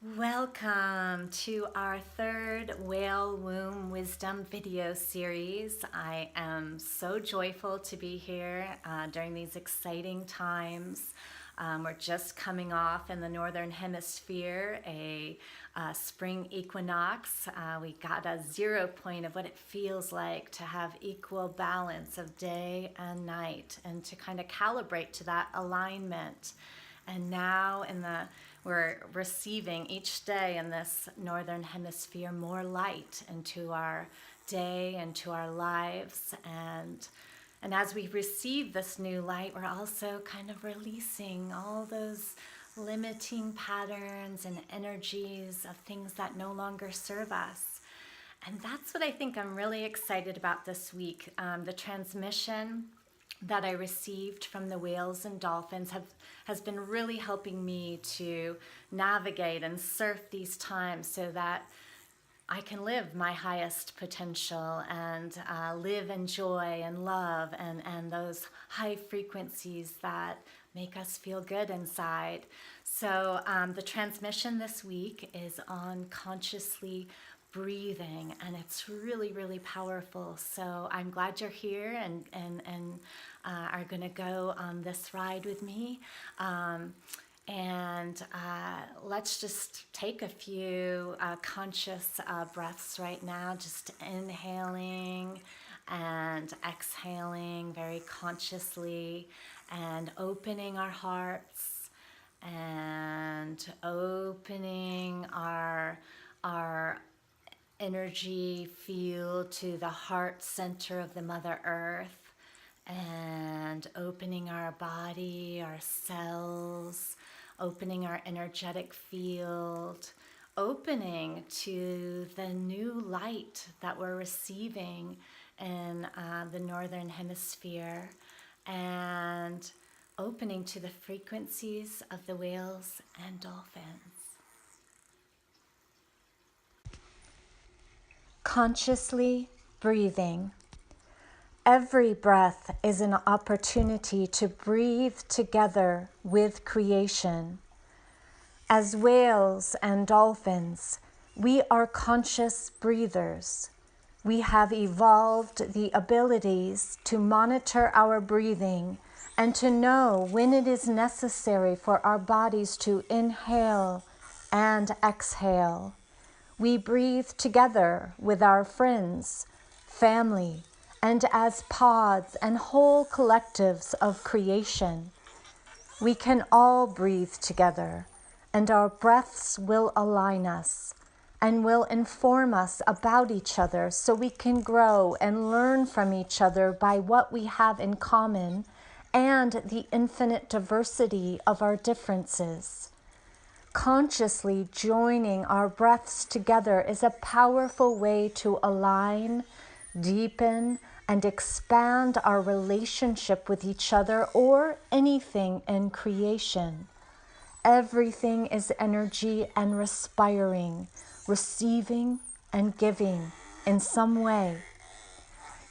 Welcome to our third Whale Womb Wisdom video series. I am so joyful to be here during these exciting times. We're just coming off in the Northern Hemisphere a spring equinox. We got a 0 point of what it feels like to have equal balance of day and night and to kind of calibrate to that alignment. And now we're receiving each day in this Northern Hemisphere more light into our day, into our lives. And as we receive this new light, we're also kind of releasing all those limiting patterns and energies of things that no longer serve us. And that's what I think I'm really excited about this week. The transmission that I received from the Whales and Dolphins has been really helping me to navigate and surf these times so that I can live my highest potential and live in joy and love and those high frequencies that make us feel good inside. So the transmission this week is on consciously breathing, and it's really, really powerful. So I'm glad you're here and are going to go on this ride with me. Let's just take a few conscious breaths right now, just inhaling and exhaling very consciously and opening our hearts and opening our energy field to the heart center of the Mother Earth and opening our body, our cells, opening our energetic field, opening to the new light that we're receiving in the Northern Hemisphere, and opening to the frequencies of the whales and dolphins. Consciously breathing. Every breath is an opportunity to breathe together with creation. As whales and dolphins, we are conscious breathers. We have evolved the abilities to monitor our breathing and to know when it is necessary for our bodies to inhale and exhale. We breathe together with our friends, family, and as pods and whole collectives of creation. We can all breathe together, and our breaths will align us and will inform us about each other so we can grow and learn from each other by what we have in common and the infinite diversity of our differences. Consciously joining our breaths together is a powerful way to align, deepen, and expand our relationship with each other or anything in creation. Everything is energy and respiring, receiving and giving in some way.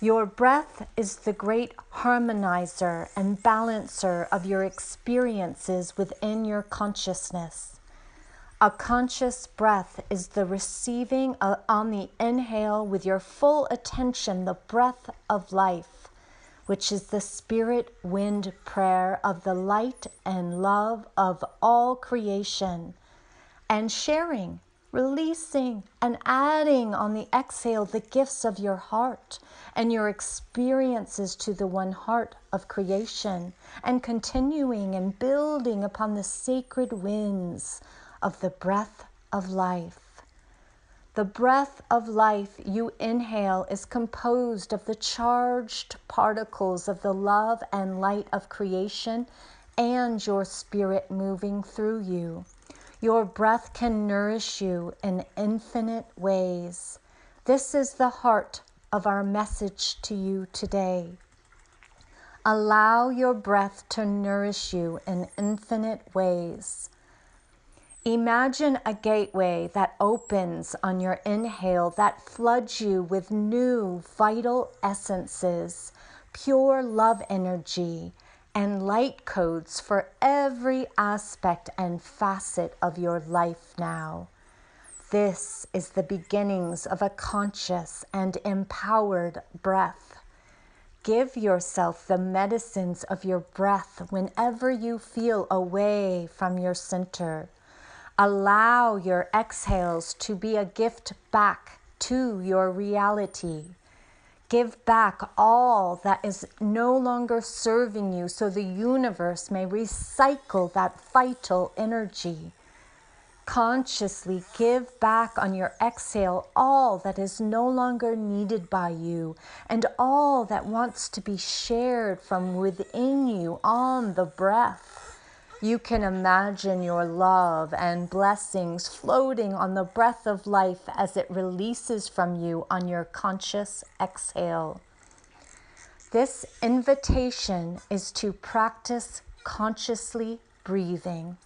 Your breath is the great harmonizer and balancer of your experiences within your consciousness. A conscious breath is the receiving on the inhale with your full attention the breath of life, which is the spirit wind prayer of the light and love of all creation, and sharing, releasing, and adding on the exhale the gifts of your heart and your experiences to the one heart of creation, and continuing and building upon the sacred winds of the breath of life. The breath of life you inhale is composed of the charged particles of the love and light of creation and your spirit moving through you. Your breath can nourish you in infinite ways. This is the heart of our message to you today. Allow your breath to nourish you in infinite ways. Imagine a gateway that opens on your inhale that floods you with new vital essences, pure love energy, and light codes for every aspect and facet of your life now. This is the beginnings of a conscious and empowered breath. Give yourself the medicines of your breath whenever you feel away from your center. Allow your exhales to be a gift back to your reality. Give back all that is no longer serving you so the universe may recycle that vital energy. Consciously give back on your exhale all that is no longer needed by you and all that wants to be shared from within you on the breath. You can imagine your love and blessings floating on the breath of life as it releases from you on your conscious exhale. This invitation is to practice consciously breathing.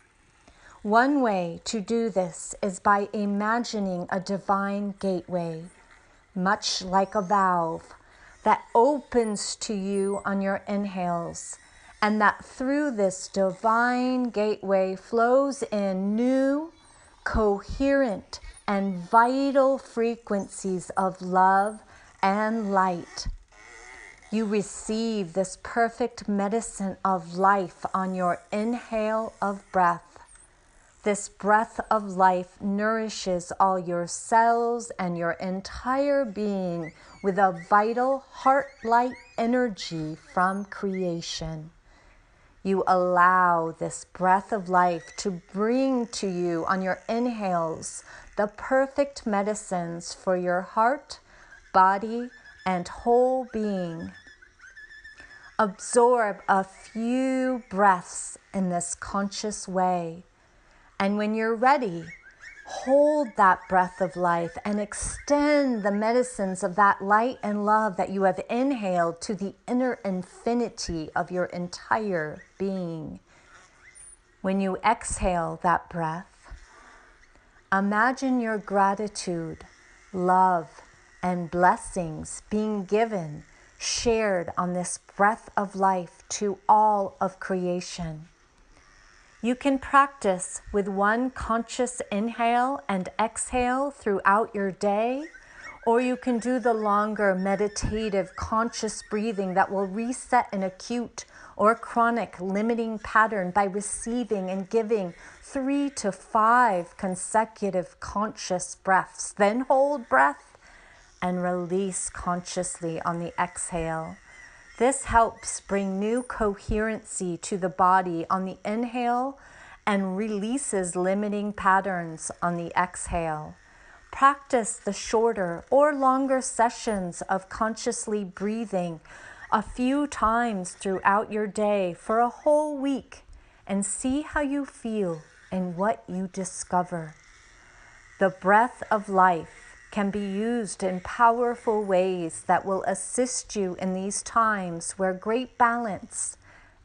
One way to do this is by imagining a divine gateway, much like a valve, that opens to you on your inhales, and that through this divine gateway flows in new, coherent, and vital frequencies of love and light. You receive this perfect medicine of life on your inhale of breath. This breath of life nourishes all your cells and your entire being with a vital heart-like energy from creation. You allow this breath of life to bring to you on your inhales the perfect medicines for your heart, body, and whole being. Absorb a few breaths in this conscious way. And when you're ready, hold that breath of life and extend the medicines of that light and love that you have inhaled to the inner infinity of your entire being. When you exhale that breath, imagine your gratitude, love, and blessings being given, shared on this breath of life to all of creation. You can practice with one conscious inhale and exhale throughout your day, or you can do the longer meditative conscious breathing that will reset an acute or chronic limiting pattern by receiving and giving 3 to 5 consecutive conscious breaths. Then hold breath and release consciously on the exhale. This helps bring new coherency to the body on the inhale and releases limiting patterns on the exhale. Practice the shorter or longer sessions of consciously breathing a few times throughout your day for a whole week and see how you feel and what you discover. The breath of life can be used in powerful ways that will assist you in these times where great balance,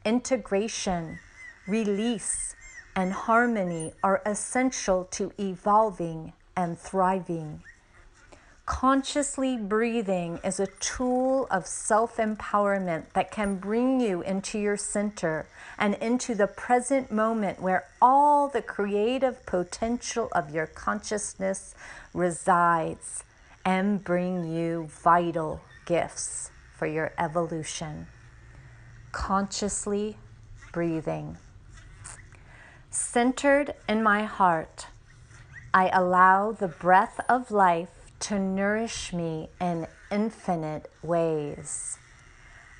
integration, release, and harmony are essential to evolving and thriving. Consciously breathing is a tool of self-empowerment that can bring you into your center and into the present moment where all the creative potential of your consciousness resides and bring you vital gifts for your evolution. Consciously breathing. Centered in my heart, I allow the breath of life to nourish me in infinite ways.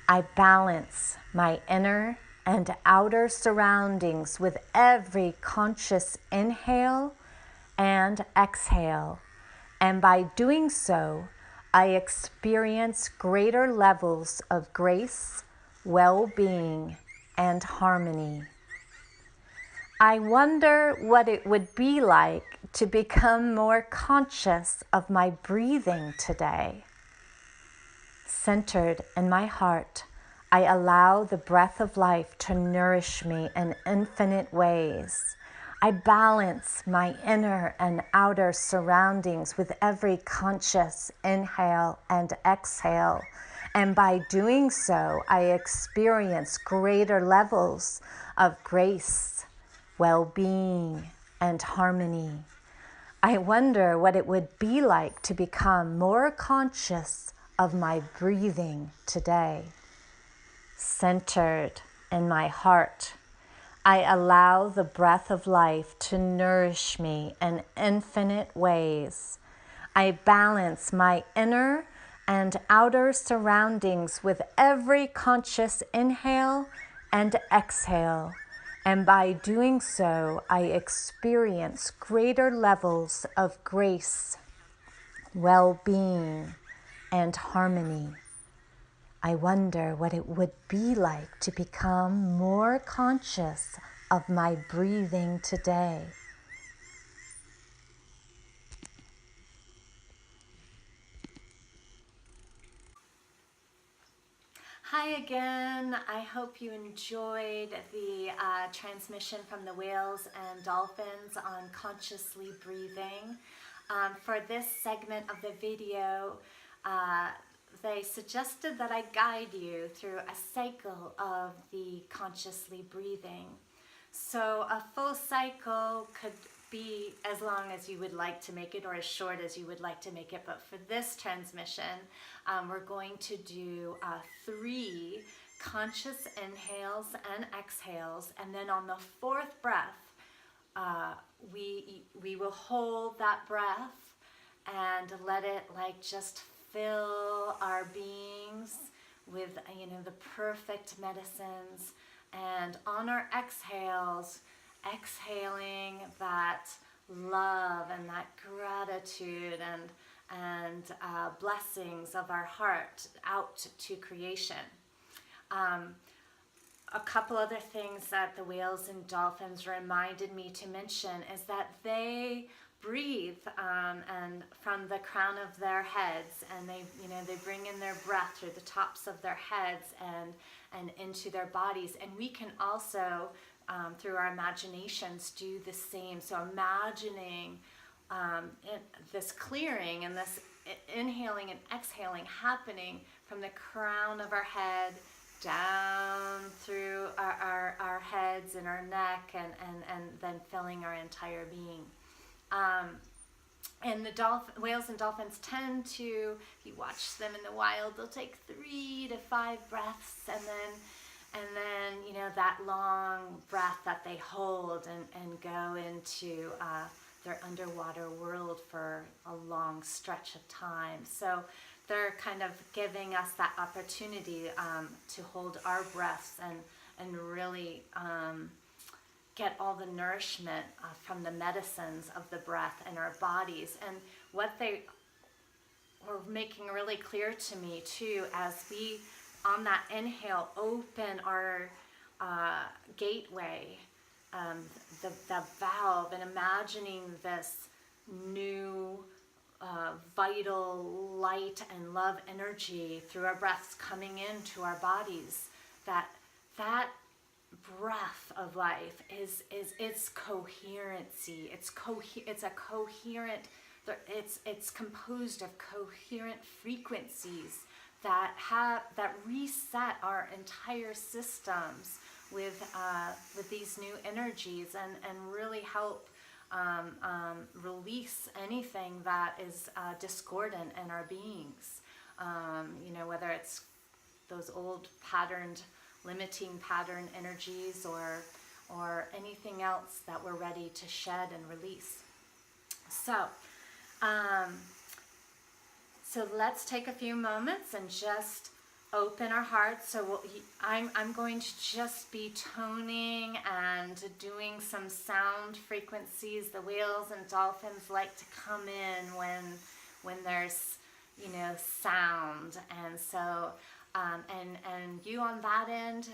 I balance my inner and outer surroundings with every conscious inhale and exhale, and by doing so, I experience greater levels of grace, well-being, and harmony. I wonder what it would be like to become more conscious of my breathing today. Centered in my heart, I allow the breath of life to nourish me in infinite ways. I balance my inner and outer surroundings with every conscious inhale and exhale, And by doing so, I experience greater levels of grace, well-being, and harmony. I wonder what it would be like to become more conscious of my breathing today. Centered in my heart, I allow the breath of life to nourish me in infinite ways. I balance my inner and outer surroundings with every conscious inhale and exhale. And by doing so, I experience greater levels of grace, well-being, and harmony. I wonder what it would be like to become more conscious of my breathing today. Hi again. I hope you enjoyed the transmission from the Whales and Dolphins on consciously breathing. For this segment of the video, they suggested that I guide you through a cycle of the consciously breathing. So a full cycle could be as long as you would like to make it, or as short as you would like to make it. But for this transmission, we're going to do 3 conscious inhales and exhales, and then on the 4th breath, we will hold that breath and let it just fill our beings with the perfect medicines. And on our exhales, exhaling that love and that gratitude and blessings of our heart out to creation. A couple other things that the Whales and Dolphins reminded me to mention is that they breathe and from the crown of their heads, and they bring in their breath through the tops of their heads and into their bodies. And we can also through our imaginations do the same. So imagining this clearing and this inhaling and exhaling happening from the crown of our head down through our heads and our neck, and then filling our entire being. And the whales and dolphins tend to, if you watch them in the wild, they'll take 3 to 5 breaths, and then that long breath that they hold and go into their underwater world for a long stretch of time. So they're kind of giving us that opportunity to hold our breaths and really get all the nourishment from the medicines of the breath in our bodies. And what they were making really clear to me too, as we on that inhale open our gateway, the valve, and imagining this new vital light and love energy through our breaths coming into our bodies, that breath of life is its coherency. It's a coherent. It's composed of coherent frequencies that reset our entire systems with these new energies and really help release anything that is discordant in our beings. Whether it's those old limiting pattern energies or anything else that we're ready to shed and release. So let's take a few moments and just open our hearts. So I'm going to just be toning and doing some sound frequencies. The whales and dolphins like to come in when there's sound, and so and you on that end,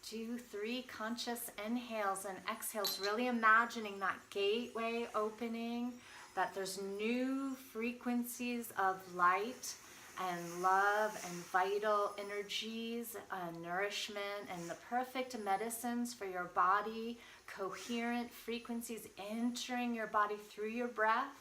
do 3 conscious inhales and exhales, really imagining that gateway opening, that there's new frequencies of light and love and vital energies, nourishment, and the perfect medicines for your body, coherent frequencies entering your body through your breath.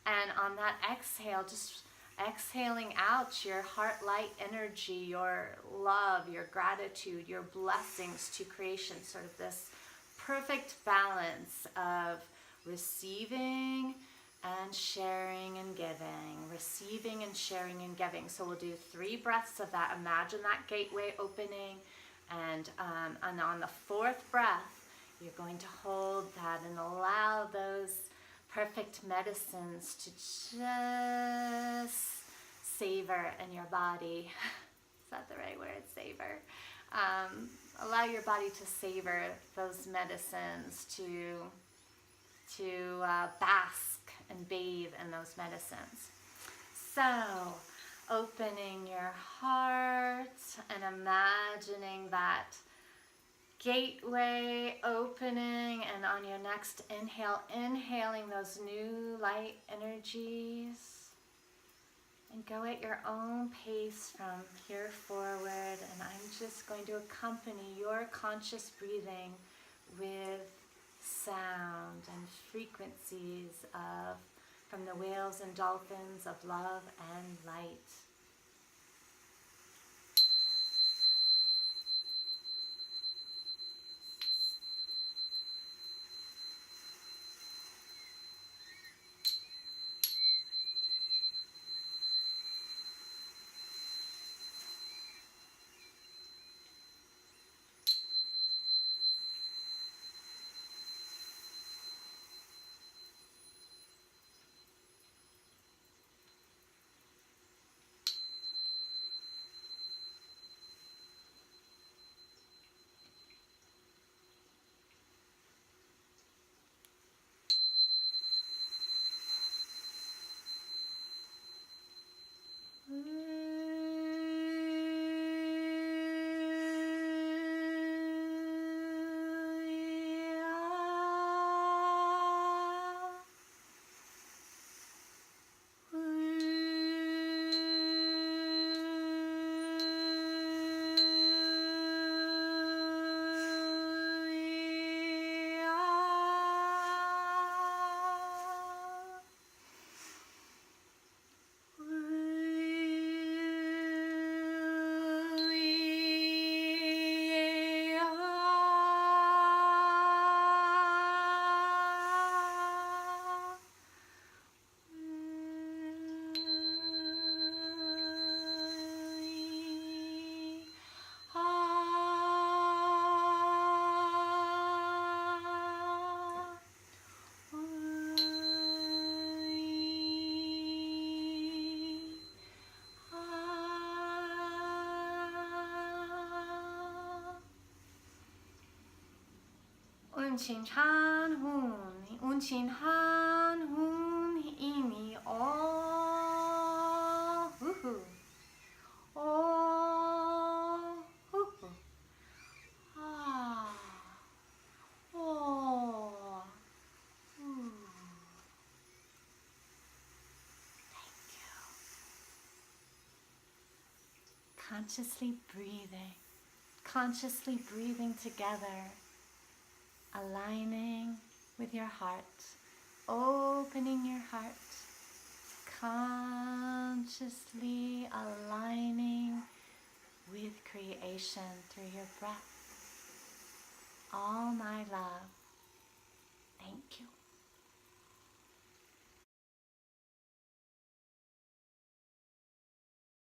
And on that exhale, just exhaling out your heart light energy, your love, your gratitude, your blessings to creation. Sort of this perfect balance of receiving and sharing and giving, receiving and sharing and giving. So we'll do 3 breaths of that. Imagine that gateway opening, and on the 4th breath, you're going to hold that and allow those perfect medicines to just savor in your body. Is that the right word? Savor. Allow your body to savor those medicines, to bask and bathe in those medicines. So, opening your heart and imagining that gateway opening, and on your next inhale, inhaling those new light energies. And go at your own pace from here forward, and I'm just going to accompany your conscious breathing with sound and frequencies from the Whales and Dolphins of love and light. Unchin Han Hun, Unchin Han Hun, Imi all, all, ah, oh, Thank you. Consciously breathing together. Aligning with your heart, opening your heart, consciously aligning with creation through your breath. All my love. Thank you.